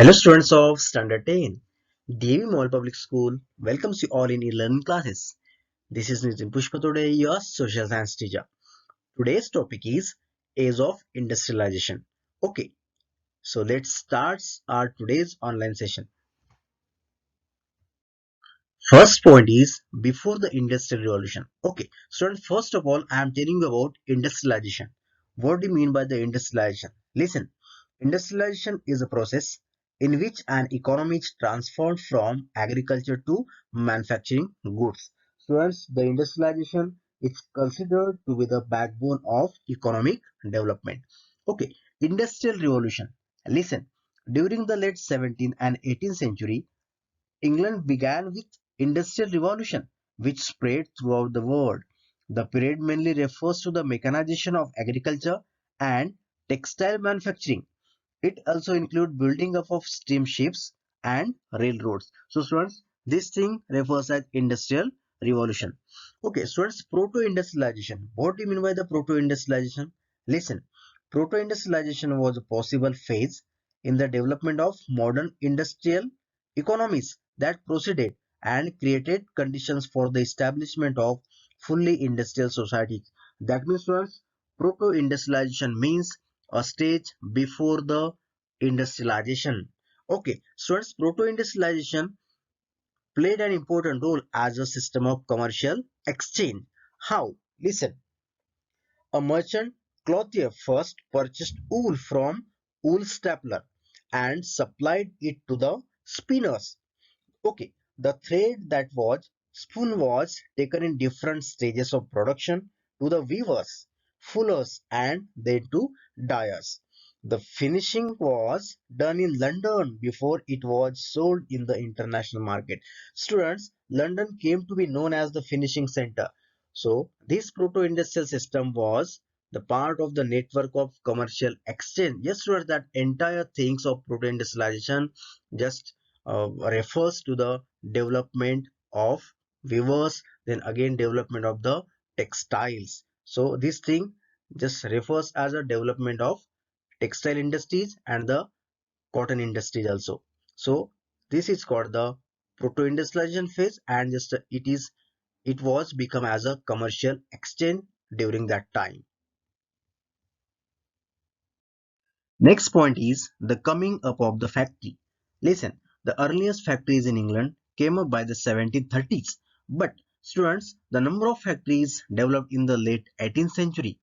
Hello students of Standard 10. DAV Mall Public School welcomes you all in e-learning classes. This is Nitin Pushpa today, your social science teacher. Today's topic is Age of Industrialization. Okay, so let's start our today's online session. First point is before the Industrial Revolution. Okay, students, first of all, I am telling you about industrialization. What do you mean by the industrialization? Listen, industrialization is a process in which an economy is transformed from agriculture to manufacturing goods. Students, the industrialization is considered to be the backbone of economic development. Okay, industrial revolution. Listen, during the late 17th and 18th century, England began with Industrial Revolution, which spread throughout the world. The period mainly refers to the mechanization of agriculture and textile manufacturing. It also includes building up of steamships and railroads. So students, this thing refers as Industrial Revolution. Okay, students, proto-industrialization. What do you mean by the proto-industrialization? Listen, proto-industrialization was a possible phase in the development of modern industrial economies that proceeded and created conditions for the establishment of fully industrial societies. That means, students, proto-industrialization means a stage before the industrialization. Okay, students, proto-industrialization played an important role as a system of commercial exchange. How? Listen, a merchant clothier first purchased wool from wool stapler and supplied it to the spinners. Okay, the thread that was spun was taken in different stages of production to the weavers, fullers, and then to dyers. The finishing was done in London before it was sold in the international market. Students, London came to be known as the finishing center. So, this proto-industrial system was the part of the network of commercial exchange. Yes, students, that entire things of proto-industrialization just refers to the development of weavers, then again development of the textiles. So this thing just refers as a development of textile industries and the cotton industries also. So this is called the proto-industrialization phase, and just it was become as a commercial exchange during that time. Next point is the coming up of the factory. Listen, the earliest factories in England came up by the 1730s, but students, the number of factories developed in the late 18th century.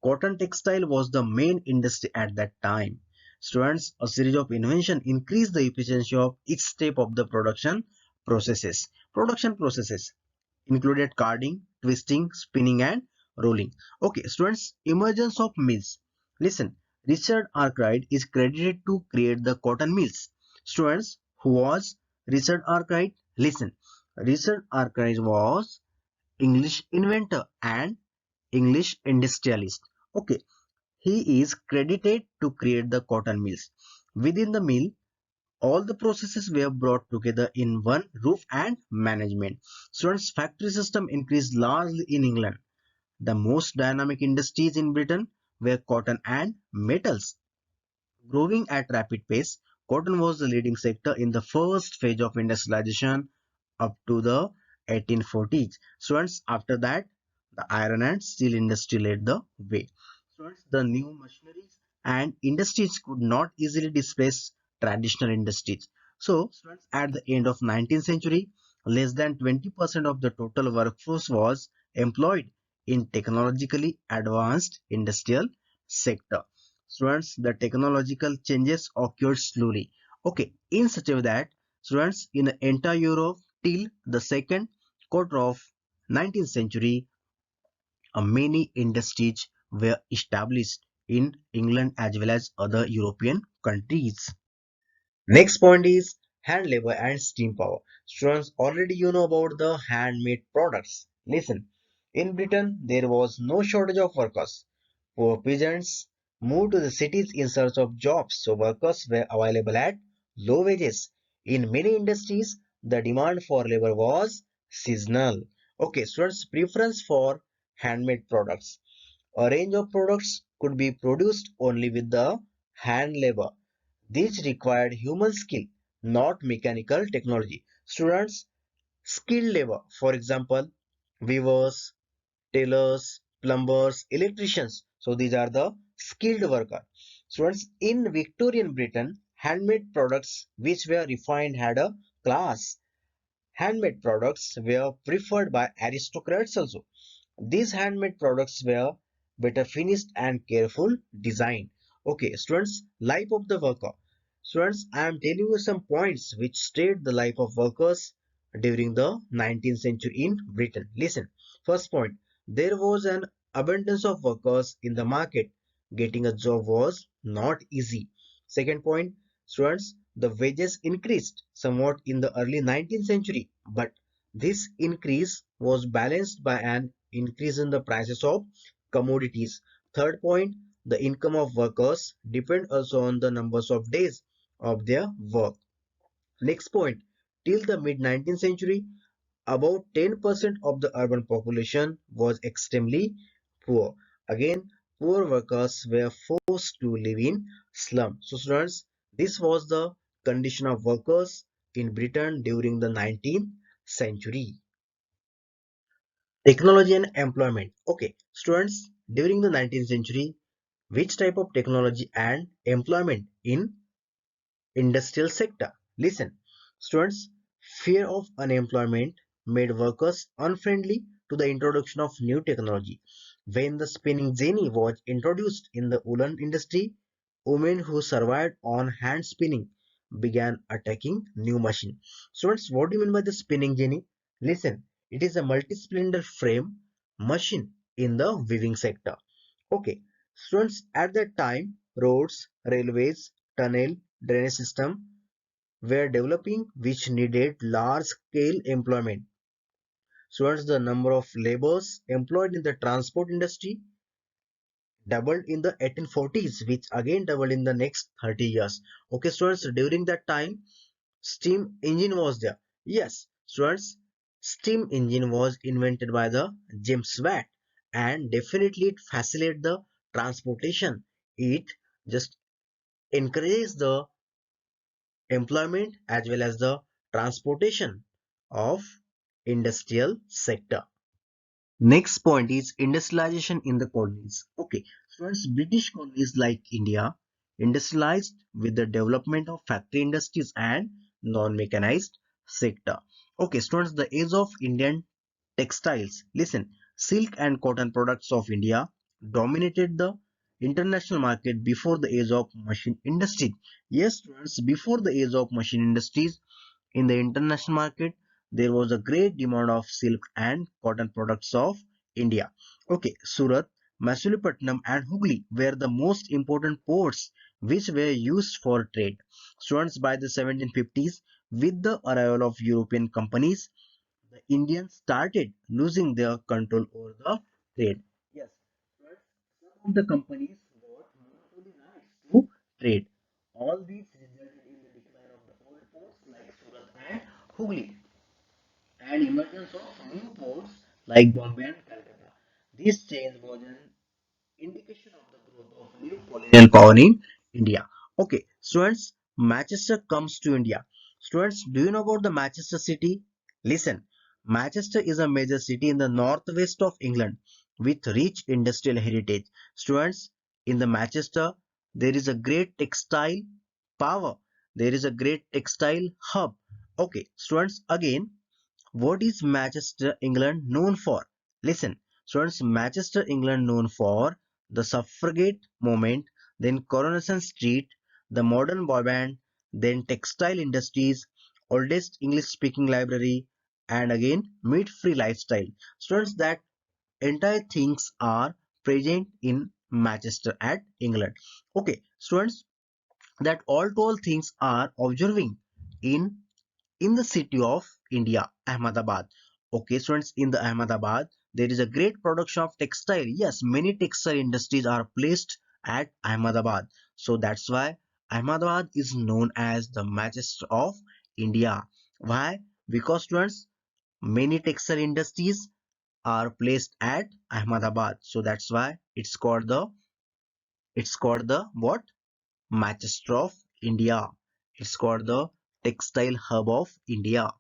Cotton textile was the main industry at that time. Students, a series of inventions increased the efficiency of each step of the production processes. Production processes included carding, twisting, spinning, and rolling. Okay, students, emergence of mills. Listen, Richard Arkwright is credited to create the cotton mills. Students, who was Richard Arkwright? Listen, Richard Arkwright was English inventor and English industrialist. Okay, he is credited to create the cotton mills. Within the mill, all the processes were brought together in one roof and management. Students, factory system increased largely in England. The most dynamic industries in Britain were cotton and metals. Growing at rapid pace, cotton was the leading sector in the first phase of industrialization up to the 1840s. Students, after that, the iron and steel industry led the way. Students, the new machineries and industries could not easily displace traditional industries. So, students, at the end of 19th century, less than 20% of the total workforce was employed in technologically advanced industrial sector. Students, the technological changes occurred slowly. Okay, in such a way that students in the entire Europe till the second quarter of 19th century, many industries were established in England as well as other European countries. Next point is hand labor and steam power. Students, already you know about the handmade products. Listen, in Britain there was no shortage of workers. Poor peasants moved to the cities in search of jobs, so workers were available at low wages. In many industries, the demand for labor was seasonal. Okay, students, preference for handmade products. A range of products could be produced only with the hand labor. These required human skill, not mechanical technology. Students, skilled labor, for example, weavers, tailors, plumbers, electricians. So these are the skilled worker. Students, in Victorian Britain, handmade products which were refined had a class. Handmade products were preferred by aristocrats also. These handmade products were better finished and careful design. Okay, students, life of the worker. Students, I am telling you some points which state the life of workers during the 19th century in Britain. Listen, first point, there was an abundance of workers in the market. Getting a job was not easy. Second point, students, the wages increased somewhat in the early 19th century, but this increase was balanced by an increase in the prices of commodities. Third point, the income of workers depend also on the numbers of days of their work. Next point, till the mid 19th century, about 10% of the urban population was extremely poor. Again, poor workers were forced to live in slums. So students, this was the condition of workers in Britain during the 19th century. Technology and employment. Okay, students, during the 19th century, which type of technology and employment in industrial sector? Listen, students, fear of unemployment made workers unfriendly to the introduction of new technology. When the spinning jenny was introduced in the woolen industry, women who survived on hand spinning began attacking new machine. Students, what do you mean by the spinning jenny? Listen, it is a multi-cylinder frame machine in the weaving sector. Okay, students, at that time, roads, railways, tunnel, drainage system were developing which needed large-scale employment. Students, the number of laborers employed in the transport industry doubled in the 1840s, which again doubled in the next 30 years. Okay, students, during that time, steam engine was there. Yes, students, steam engine was invented by the James Watt, and definitely it facilitated the transportation. It just encouraged the employment as well as the transportation of industrial sector. Next point is industrialization in the colonies. Okay, students, British colonies like India industrialized with the development of factory industries and non-mechanized sector. Okay, students, the age of Indian textiles. Listen, silk and cotton products of India dominated the international market before the age of machine industry. Yes, students, before the age of machine industries, in the international market, there was a great demand of silk and cotton products of India. Okay, Surat, Masulipatam and Hooghly were the most important ports which were used for trade. Students, by the 1750s, with the arrival of European companies, the Indians started losing their control over the trade. Yes, but some of the companies got monopoly rights to trade. All these resulted in the decline of the old ports like Surat and Hooghly and emergence of new ports like Bombay and Calcutta. This change was an indication of the growth of new colonial power in India. Okay, students, Manchester comes to India. Students, do you know about the Manchester city? Listen, Manchester is a major city in the northwest of England with rich industrial heritage. Students, in the Manchester, there is a great textile power. There is a great textile hub. Okay, students, again, what is Manchester, England known for? Listen, students, Manchester, England known for the suffragette movement, then Coronation Street, the modern boy band, then textile industries, oldest English speaking library, and again meat free lifestyle. Students, that entire things are present in Manchester at England. Okay, students, that all things are observing in in the city of India, Ahmedabad. Okay, students, in the Ahmedabad, there is a great production of textile. Yes, many textile industries are placed at Ahmedabad. So that's why Ahmedabad is known as the Manchester of India. Why? Because students, many textile industries are placed at Ahmedabad. So that's why it's called the what? Manchester of India. It's called the textile hub of India.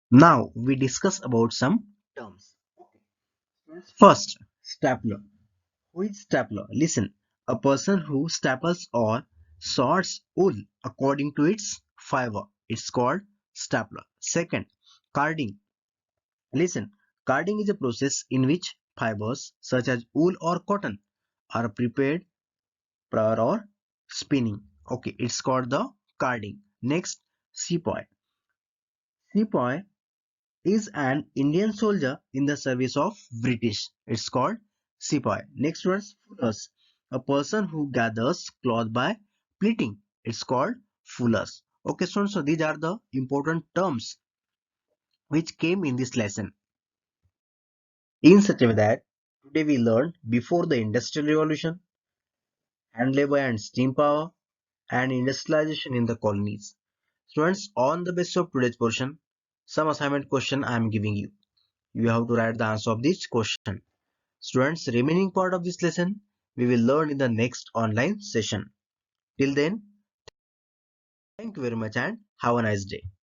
Now we discuss about some terms. First, stapler. Who is stapler? Listen, a person who staples or sorts wool according to its fiber. It's called stapler. Second, carding. Listen, carding is a process in which fibers such as wool or cotton are prepared prior or spinning. Okay, it's called the carding. Next, sepoy. Sepoy is an Indian soldier in the service of British. It's called sepoy. Next one is fullers. A person who gathers cloth by pleating. It's called fullers. Okay, so these are the important terms which came in this lesson. In such a way that today we learned before the Industrial Revolution, hand labor and steam power, and industrialization in the colonies. Students, on the basis of today's portion, some assignment question I am giving you. You have to write the answer of this question. Students, remaining part of this lesson we will learn in the next online session. Till then, thank you very much and have a nice day.